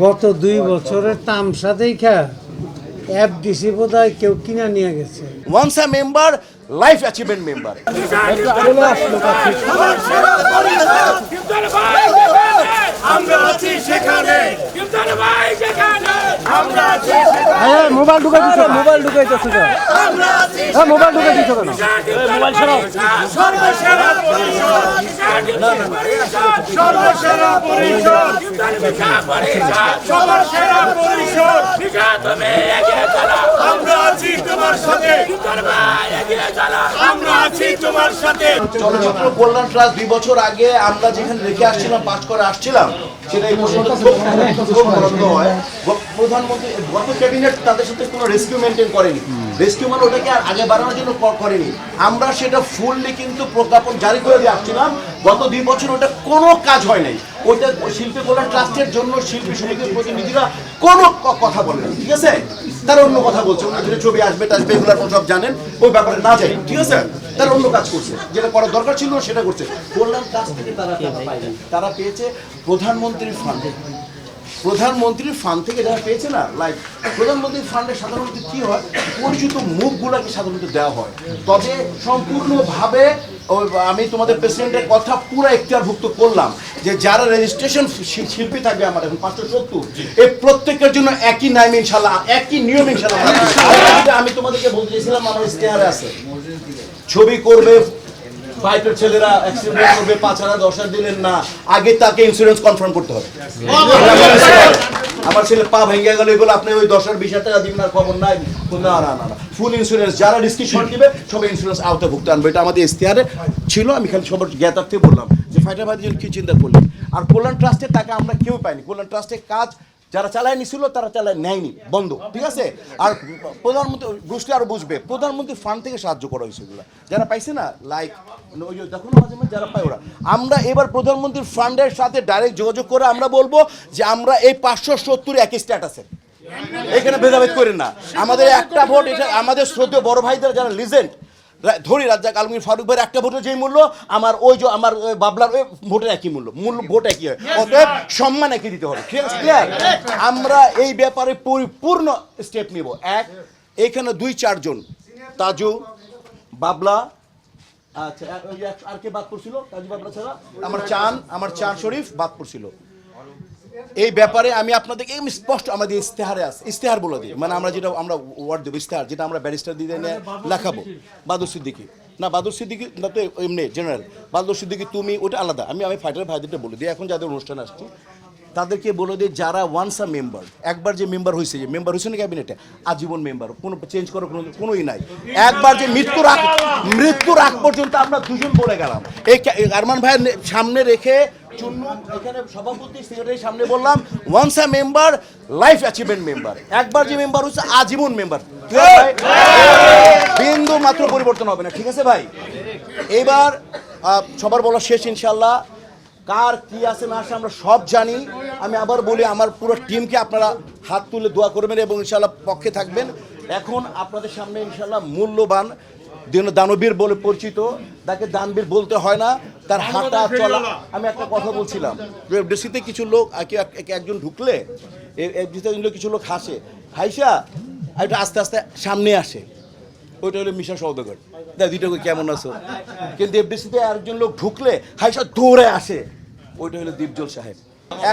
গত 2 বছরের তামসা দেখা এফডিসি বোধহয় কেউ কিনা নিয়ে গেছে। Once a member life achievement member. Mobile ঢুকাই দিচ্ছ, মোবাইল ঢুকাইতেছ কেন? মোবাইল ঢুকাই দিচ্ছ কেন? মোবাইল ছাড়াও। সর্বসেরা পরিষদ আমরা আছি তোমার সাথে, আমরা আছি তোমার সাথে। চলচ্চিত্র কল্যাণ ট্রাস্ট 2 বছর আগে আমরা যেখানে রেখে আসছিলাম, পাস করে আসছিলাম, সেটা এই প্রশ্নটা খুব বরাদ্দ হয়। প্রধানমন্ত্রী গত ক্যাবিনেট তাদের সাথে কোনো রেস্কিউ মেনটেন করেনি। রেস্কিউ মানে ওটাকে আর আগে বাড়ানোর জন্য করেনি। আমরা সেটা ফুললি কিন্তু প্রজ্ঞাপন জারি করে দিয়ে আসছিলাম। গত 2 বছর ওটা কোনো কাজ হয় নাই। ওইটা শিল্পী কল্যাণ ট্রাস্টের জন্য শিল্পী সমিতির প্রতিনিধিরা কোনো কথা বলেন, ঠিক আছে? তারা অন্য কথা বলছে, অন্য কিছু ছবি আসবে টাসবে, এগুলো আপনারা সব জানেন, ওই ব্যাপারে না যাই, ঠিক আছে? তারা অন্য কাজ করছে, যেটা করার দরকার ছিল সেটা করছে। কল্যাণ ট্রাস্ট থেকে তারা পেয়েছে প্রধানমন্ত্রীর ফান্ড। প্রধানমন্ত্রীর ফান্ড থেকে যারা পেয়েছে না, লাইক প্রধানমন্ত্রীর ফান্ডে সাধারণত কি হয়, পরিচিত মুখগুলোকে সাধারণত দেওয়া হয়। তবে সম্পূর্ণভাবে আমি তোমাদের প্রেসিডেন্টের কথা পুরো এখতিয়ারভুক্ত করলাম যে যারা রেজিস্ট্রেশন শিল্পী থাকবে আমার এখন 570, এই প্রত্যেকের জন্য একই নাম ইনশাল্লাহ, একই নিয়ম ইনশাল্লাহ। আমি তোমাদেরকে বলতে চাইছিলাম, আমার ইশতেহারে আছে, ছবি করবে ফাইটার ছেলেরা অ্যাক্সিডেন্ট করবে, 5,000 10,000 দিলেন না, আগে তাকে ইন্স্যুরেন্স কনফার্ম করতে হবে। আমার ছেলে পা ভেঙে গেল, এগুলো আপনি ওই 10,000 20,000 টাকা দিবেন, আর খবর নাই। না না না, ফুল ইন্স্যুরেন্স, যারা রিস্কি শট দিবে সবাই ইন্স্যুরেন্স আওতাভুক্ত আনবে। এটা আমাদের ইশতেহারে ছিল। আমি খালি সবার জ্ঞাতার্থে বললাম যে ফাইটার ভাইদের জন্য কি চিন্তা করলেন। আর কল্যাণ ট্রাস্টের টাকা আমরা কেউ পাইনি। কল্যাণ ট্রাস্টের কাজ যারা চালায় নিছিল তারা চালায় নেয়নি, বন্ধ, ঠিক আছে? আর প্রধানমন্ত্রী গোষ্ঠী আরো বুঝবে, প্রধানমন্ত্রী ফান্ড থেকে সাহায্য করা হয়েছে। এগুলো যারা পাইছে না, লাইক ওই যে দেখো না মাঝে মাঝে যারা পায় ওরা, আমরা এবার প্রধানমন্ত্রীর ফান্ডের সাথে ডাইরেক্ট যোগাযোগ করে আমরা বলবো যে আমরা এই 570 একই স্ট্যাটাসে, এখানে ভেদাভেদ করেন না। আমাদের একটা ভোট, এটা আমাদের শ্রদ্ধেয় বড় ভাইদের যারা লিজেন্ড, ধরি রাজ্জাক আলমগীর ফারুক ভাইয়ের একটা ভোটের যেই মূল্য, আমার ওই যে আমার বাবলার ওই ভোটের একই মূল্য, ভোট একই হয়, অতএব সম্মান একই দিতে হবে, ঠিক আছে? ক্লিয়ার? আমরা এই ব্যাপারে পরিপূর্ণ স্টেপ নিব। এখানে 2-4 জন, তাজু, বাবলা, আচ্ছা আর কে বাদ পড়ছিল? তাজু বাবলা ছাড়া আমার চান শরীফ বাদ পড়ছিল। এই ব্যাপারে আমি আপনাদেরকে স্পষ্ট আমাদের ইশতেহারে আছে, ইশতেহার বলে দিই, মানে আমরা যেটা আমরা ওয়ার্ড দেবো ইশতেহার, যেটা আমরা ব্যারিস্টার দিয়ে লেখাবো। বাদুর সিদ্দিকী না, বাদুর সিদ্দিকী না তো এমনি জেনারেল, বাদুর সিদ্দিকী তুমি, ওটা আলাদা। আমি ফাইটার ভাইদেরটা বলে দিই, এখন যাদের অনুষ্ঠান আসছে তাদেরকে বলে দিই, যারা ওয়ান্স আ মেম্বার, একবার যে মেম্বার হয়েছে, যে মেম্বার হয়েছে না ক্যাবিনেটে, আজীবন মেম্বার, কোনো চেঞ্জ করার কোনোই নাই। একবার যে মৃত্যুর আগ পর্যন্ত আমরা দুজন বলে গেলাম। এই আরমান ভাইয়ের সামনে রেখে চুন্নু এখানে সভাপতি সেক্রেটারির সামনে বললাম, once a member life achievement member. একবার যে মেম্বার হচ্ছে আজীবন মেম্বার, বিন্দু মাত্র পরিবর্তন হবে না, ঠিক আছে ভাই? এবার সবার বলা শেষ ইনশাল্লাহ। কার কি আছে না আছে আমরা সব জানি। আমি আবার বলি, আমার পুরো টিমকে আপনারা হাত তুলে দোয়া করবেন এবং ইনশাল্লাহ পক্ষে থাকবেন। এখন আপনাদের সামনে ইনশাল্লাহ মূল্যবান দানবীর বলে পরিচিত, তাকে দানবীর বলতে হয় না, তার হাঁটা চলা। আমি একটা কথা বলছিলাম, এফডিসিতে কিছু লোক একজন ঢুকলে এফডিসিতে কিছু লোক হাইসা এটা আস্তে আস্তে সামনে আসে, ওইটা হলো মিশা সওদাগর, দুইটা কেমন আছো। কিন্তু এফডিসিতে আরেকজন লোক ঢুকলে হাইসা দৌড়ে আসে, ওইটা হলো দীপজল সাহেব।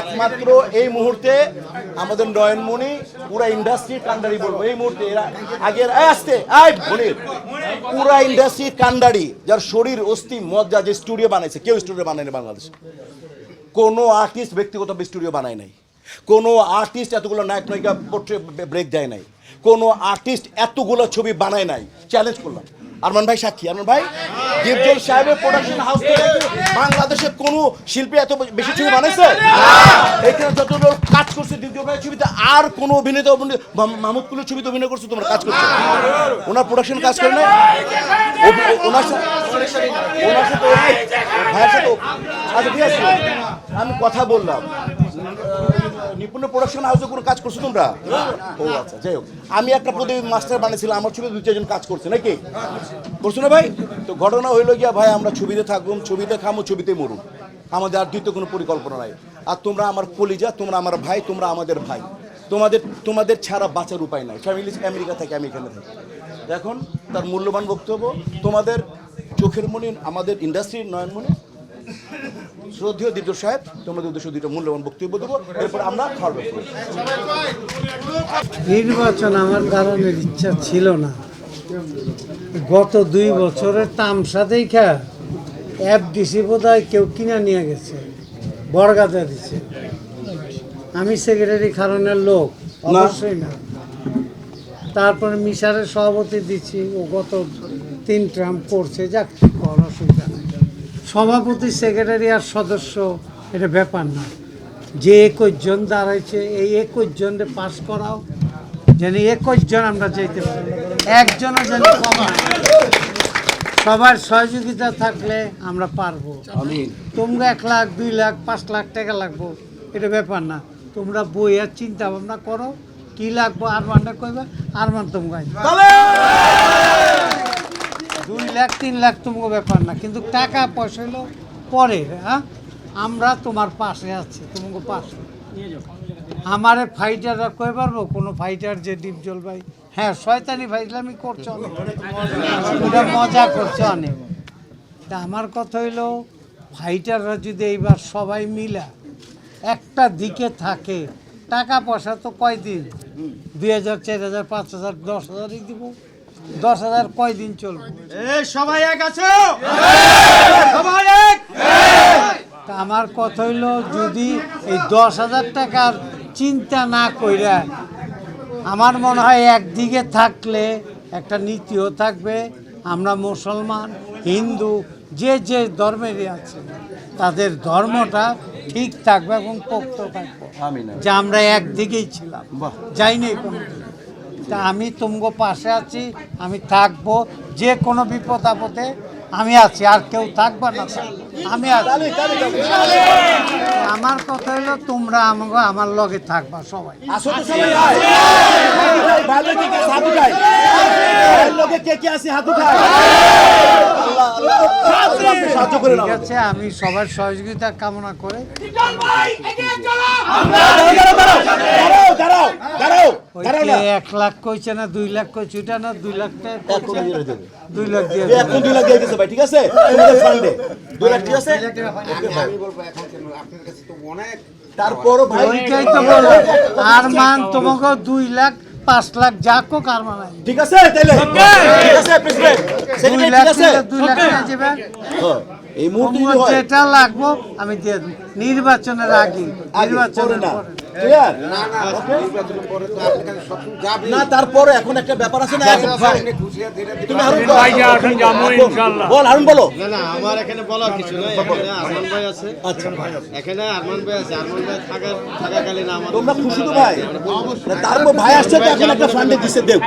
একমাত্র এই মুহূর্তে আমাদের নয়নমণি পুরা ইন্ডাস্ট্রি কান্ডারি বলবো এই মুহূর্তে, এরা আগের আসতে পুরা ইন্ডাস্ট্রি কান্ডারি, যার শরীর অস্থি মজ্জা, যে স্টুডিও বানাইছে, কেউ স্টুডিও বানায়নি বাংলাদেশে। কোনো আর্টিস্ট ব্যক্তিগত স্টুডিও বানায় নাই, কোনো আর্টিস্ট এতগুলো নায়ক নায়িকা পোর্ট্রেট ব্রেক দেয় নাই, কোনো আর্টিস্ট এতগুলো ছবি বানায় নাই। চ্যালেঞ্জ করলাম, আরমান ভাই সাক্ষী, আরমান ভাই, দীপজল সাহেবের প্রোডাকশন হাউস থেকে বাংলাদেশে কোনো শিল্পী এত বেশি ছবি বানাইছে? এখানে যত লোক কাজ করছে দীপজল ভাইয়ের ছবিতে, আর কোনো অভিনেতা মাহমুদ কুলের ছবিতে অভিনয় করছে, তোমরা কাজ করছো, ওনার প্রোডাকশন কাজ করে না, ওনার সাথে ভাইয়ের সাথে। আচ্ছা ঠিক আছে, আমি কথা বললাম, নিপুণ প্রোডাকশন হাউসে কোনো কাজ করছো তোমরা? ও আচ্ছা, যাই হোক, আমি একটা প্রদীপ মাস্টার বানিয়েছিলাম, আমার ছবি 2-4 জন কাজ করছে নাকি, করছো না ভাই? তো ঘটনা হইলো গিয়া ভাই, আমরা ছবিতে থাকবো, ছবিতে খামো, ছবিতে মরুম, আমাদের আর দ্বিতীয় কোনো পরিকল্পনা নাই। আর তোমরা আমার কলিজা, তোমরা আমার ভাই, তোমরা আমাদের ভাই। তোমাদের ছাড়া বাঁচার উপায় নাই। ফ্যামিলি আমেরিকা থেকে, আমি এখানে থাকি। এখন তার মূল্যবান বক্তব্য তোমাদের চোখের মনি, আমাদের ইন্ডাস্ট্রির নয়নমণি শ্রদ্ধেয় দীর্ঘ সাহেব তোমাদের উদ্দেশ্যে দুটো মূল্যবান বক্তব্য দেবো, এরপর আমরা খাওয়া দাওয়া করবো। নির্বাচন আমার দাঁড়ানোর ইচ্ছা ছিল না। গত 2 বছরের তামসা দেখা এফডিসি বোধহয় কেউ কিনা নিয়ে গেছে, বরগাদা দিছে। আমি সেক্রেটারি কারণের লোক অবশ্যই না। তারপরে মিশারের সভাপতি দিচ্ছি, ও গত 3 টার্ম করছে, যাক কোনো অসুবিধা নেই। সভাপতি, সেক্রেটারি আর সদস্য এটা ব্যাপার না। যে 21 জন দাঁড়াইছে, এই 21 জনকে পাস করাও, যেন 21 জন আমরা যেতে পারি, একজনও যেন কম না। সবার সহযোগিতা থাকলে আমরা পারবো। তোমরা 1 লাখ, 2 লাখ, 5 লাখ টাকা লাগবো, এটা ব্যাপার না। তোমরা বই আর চিন্তা ভাবনা করো কি লাগবো, আরমানটা কইবা, আরমান তোমরা 2 লাখ 3 লাখ তোমাকে ব্যাপার না, কিন্তু টাকা পয়সা হলো পরে। হ্যাঁ, আমরা তোমার পাশে আছি, তোমাকে পাশে। আমারে ফাইটাররা কই পারবো, কোনো ফাইটার যে ডিপজল ভাই, হ্যাঁ শয়তানি ফাইজলামি করছো অনেক, ওটা মজা করছো অনেক। তা আমার কথা হইলো, ফাইটাররা যদি এইবার সবাই মিলা একটা দিকে থাকে, টাকা পয়সা তো কয়দিন, 2000, 4000, 5000, 10,000ই দিব। 10,000 কয়দিন চলবে? সবাই এক আছো, সবাই এক। তা আমার কথা হইলো, যদি এই 10,000 টাকার চিন্তা না কইরা, আমার মনে হয় একদিকে থাকলে একটা নীতিও থাকবে। আমরা মুসলমান, হিন্দু, যে যে ধর্মেরই আছে, তাদের ধর্মটা ঠিক থাকবে এবং পোক্ত থাকবে, যে আমরা একদিকেই ছিলাম, যাইনি কোনো। তা আমি তোমাকে পাশে আছি, আমি থাকবো, যে কোনো বিপদ আপদে আমি আছি, আর কেউ থাকবে না, আমি আছি। আমার কথা হলো, তোমরা আমাকে আমার লগে থাকবা সবাই। ঠিক আছে, আমি সবার সহযোগিতা কামনা করে ওই যে 1 লাখ কইছে না, 2 লাখ কইছে, ওটা না 2 লাখ টাকা 2 লাখ দিয়ে এখন 2 লাখ দিয়ে দিছে ভাই, ঠিক আছে? তোমাদের ফান্ডে 2 লাখ, ঠিক আছে? আমি বলবো এখন কেন আপনার কাছে তো অনেক তারপরও ভাই, ওইটাই তো বলো, আরমান তোমাকে 2 লাখ 5 লাখ যা কোক আরমান আছে। ঠিক আছে তাইলে, ঠিক আছে প্রেসিডেন্ট, 2 সেক্রেটারি, লাখ ঠিক আছে? 2 লাখ নিয়ে যাবেন, হ্যাঁ, এই মুহূর্তে যদি তোমার হয় যেটা লাগবো আমি দিয়ে দেব, নির্বাচনের আগে, নির্বাচনের না, পরে। ক্লিয়ার? না নির্বাচনের পরে তো আপনার কাছে সব যাবে না, তারপরে এখন একটা ব্যাপার আছে না, ভাই খুশি ধীরে ধীরে তুমি হারুন বল, হারুন বলো। না না, আমার এখানে বলার কিছু নাই। এখানে আরমান ভাই আছে, আচ্ছা, এখানে আরমান ভাই আছে। আরমান ভাই থাকাকালীন আমার তোমরা খুশি তো ভাই? তারপর ভাই আসছে তো, এখন একটা ফান্ডে দিছে দেব।